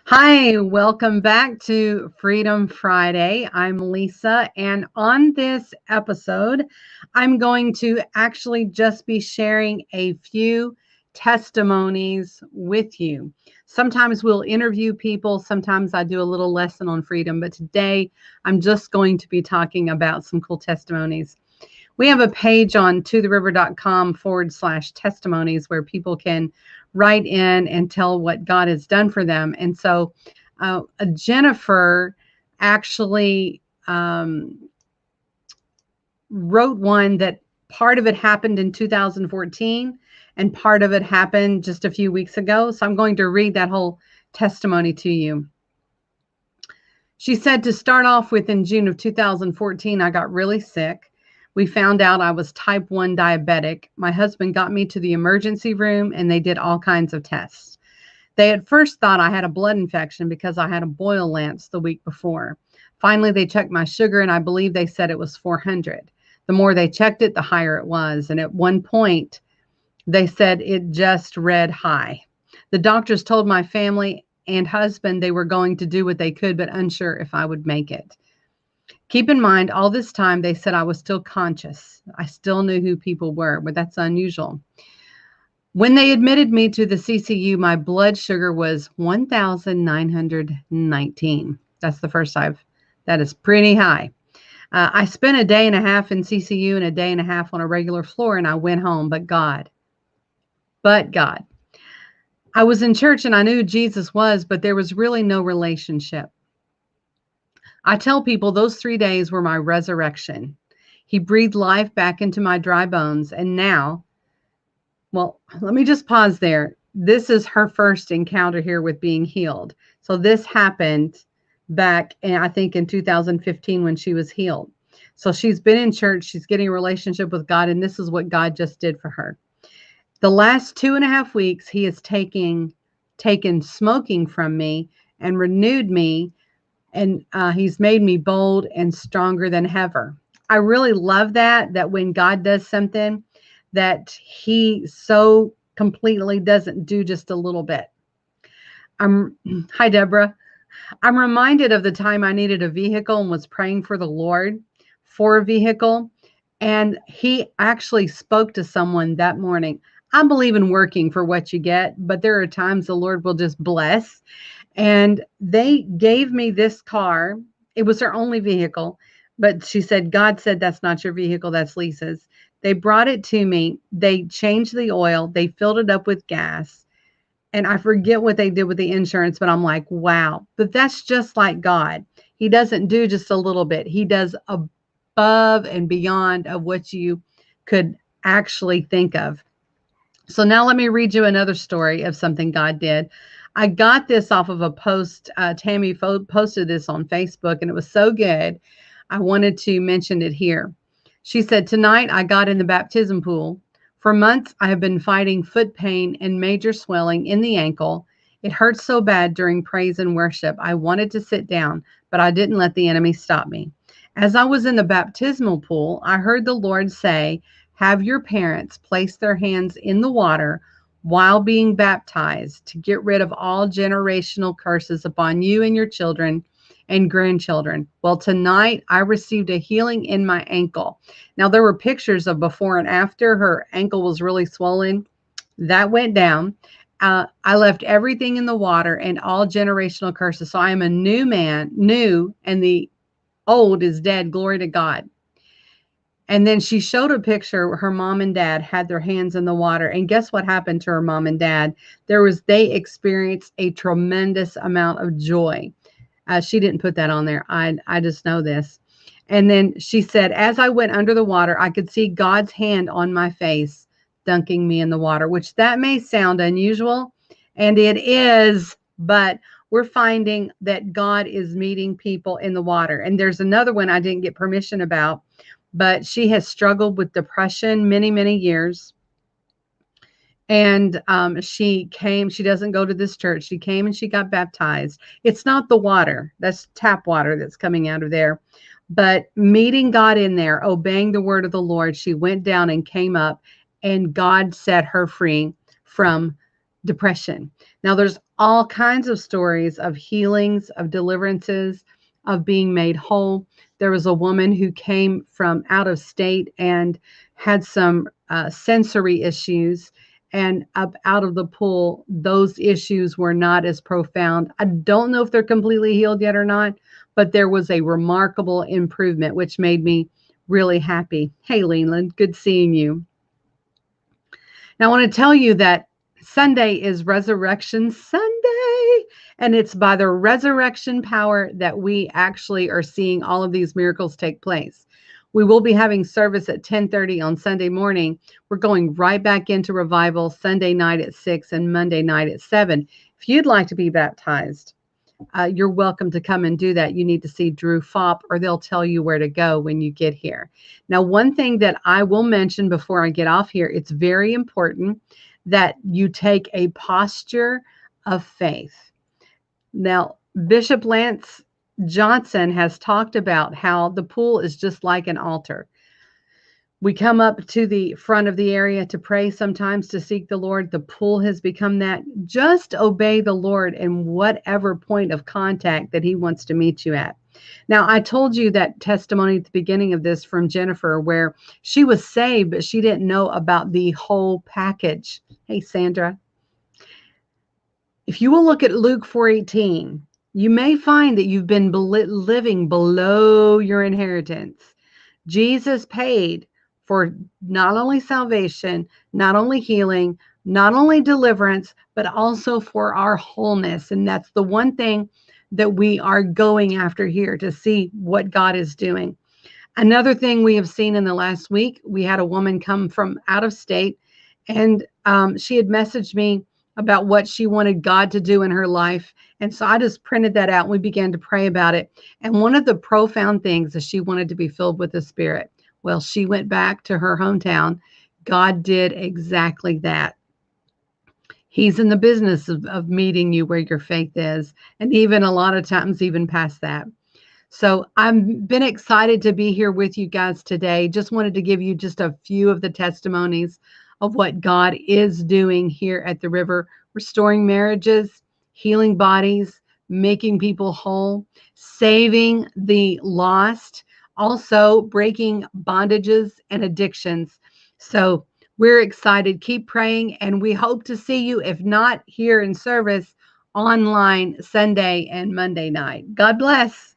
Hi, welcome back to Freedom Friday. I'm Lisa, and on this episode, I'm going to actually just be sharing a few testimonies with you. Sometimes we'll interview people, sometimes I do a little lesson on freedom, but today I'm just going to be talking about some cool testimonies. We have a page on totheriver.com/testimonies where people can write in and tell what God has done for them. And so Jennifer actually wrote one that part of it happened in 2014 and part of it happened just a few weeks ago. So I'm going to read that whole testimony to you. She said, to start off with, in June of 2014, I got really sick. We found out I was type 1 diabetic. My husband got me to the emergency room and they did all kinds of tests. They at first thought I had a blood infection because I had a boil lance the week before. Finally, they checked my sugar and I believe they said it was 400. The more they checked it, the higher it was. And at one point, they said it just read high. The doctors told my family and husband they were going to do what they could, but unsure if I would make it. Keep in mind, all this time, they said I was still conscious. I still knew who people were, but that's unusual. When they admitted me to the CCU, my blood sugar was 1,919. That's the first that is pretty high. I spent a day and a half in CCU and a day and a half on a regular floor, and I went home, but God. I was in church and I knew who Jesus was, but there was really no relationship. I tell people those 3 days were my resurrection. He breathed life back into my dry bones. And now, well, let me just pause there. This is her first encounter here with being healed. So this happened back I think in 2015 when she was healed. So she's been in church, she's getting a relationship with God, and this is what God just did for her. The last 2.5 weeks, he has taken smoking from me and renewed me. And he's made me bold and stronger than ever. I really love that when God does something, that he so completely doesn't do just a little bit. Hi, Deborah. I'm reminded of the time I needed a vehicle and was praying for the Lord for a vehicle. And he actually spoke to someone that morning. I believe in working for what you get, but there are times the Lord will just bless. And they gave me this car. It was her only vehicle, but she said, God said, that's not your vehicle, that's Lisa's. They brought it to me. They changed the oil. They filled it up with gas. And I forget what they did with the insurance, but I'm like, wow. But that's just like God. He doesn't do just a little bit. He does above and beyond of what you could actually think of. So now let me read you another story of something God did. I got this off of a post. Tammy posted this on Facebook, and it was so good. I wanted to mention it here. She said, tonight I got in the baptism pool. For months, I have been fighting foot pain and major swelling in the ankle. It hurts so bad during praise and worship. I wanted to sit down, but I didn't let the enemy stop me. As I was in the baptismal pool, I heard the Lord say, have your parents place their hands in the water while being baptized to get rid of all generational curses upon you and your children and grandchildren. Well, tonight I received a healing in my ankle. Now, there were pictures of before and after. Her ankle was really swollen. That went down. I left everything in the water and all generational curses. So I am a new man, new, and the old is dead. Glory to God. And then she showed a picture where her mom and dad had their hands in the water. And guess what happened to her mom and dad? They experienced a tremendous amount of joy. She didn't put that on there. I just know this. And then she said, as I went under the water, I could see God's hand on my face, dunking me in the water, which that may sound unusual, and it is, but we're finding that God is meeting people in the water. And there's another one I didn't get permission about, but she has struggled with depression many, many years. And she doesn't go to this church. She came and she got baptized. It's not the water, that's tap water that's coming out of there. But meeting God in there, obeying the word of the Lord, she went down and came up, and God set her free from depression. Now, there's all kinds of stories of healings, of deliverances, of being made whole. There was a woman who came from out of state and had some sensory issues, and up out of the pool, those issues were not as profound. I don't know if they're completely healed yet or not, but there was a remarkable improvement, which made me really happy. Hey, Leland, good seeing you. Now, I want to tell you that Sunday is Resurrection Sunday, and it's by the resurrection power that we actually are seeing all of these miracles take place. We will be having service at 10:30 on Sunday morning. We're going right back into revival Sunday night at 6 and Monday night at 7. If you'd like to be baptized, you're welcome to come and do that. You need to see Drew Fopp, or they'll tell you where to go when you get here. Now, one thing that I will mention before I get off here, it's very important that you take a posture of faith. Now, Bishop Lance Johnson has talked about how the pool is just like an altar. We come up to the front of the area to pray, sometimes to seek the Lord. The pool has become that. Just obey the Lord in whatever point of contact that he wants to meet you at. Now, I told you that testimony at the beginning of this from Jennifer, where she was saved, but she didn't know about the whole package. Hey, Sandra. If you will look at Luke 4:18, you may find that you've been living below your inheritance. Jesus paid for not only salvation, not only healing, not only deliverance, but also for our wholeness. And that's the one thing that we are going after here, to see what God is doing. Another thing we have seen in the last week, we had a woman come from out of state, and she had messaged me about what she wanted God to do in her life. And so I just printed that out and we began to pray about it. And one of the profound things is she wanted to be filled with the Spirit. Well, she went back to her hometown. God did exactly that. He's in the business of meeting you where your faith is, and even a lot of times even past that. So I've been excited to be here with you guys today. Just wanted to give you just a few of the testimonies of what God is doing here at the river, restoring marriages, healing bodies, making people whole, saving the lost, also breaking bondages and addictions. So we're excited. Keep praying, and we hope to see you, if not here in service, online Sunday and Monday night. God bless.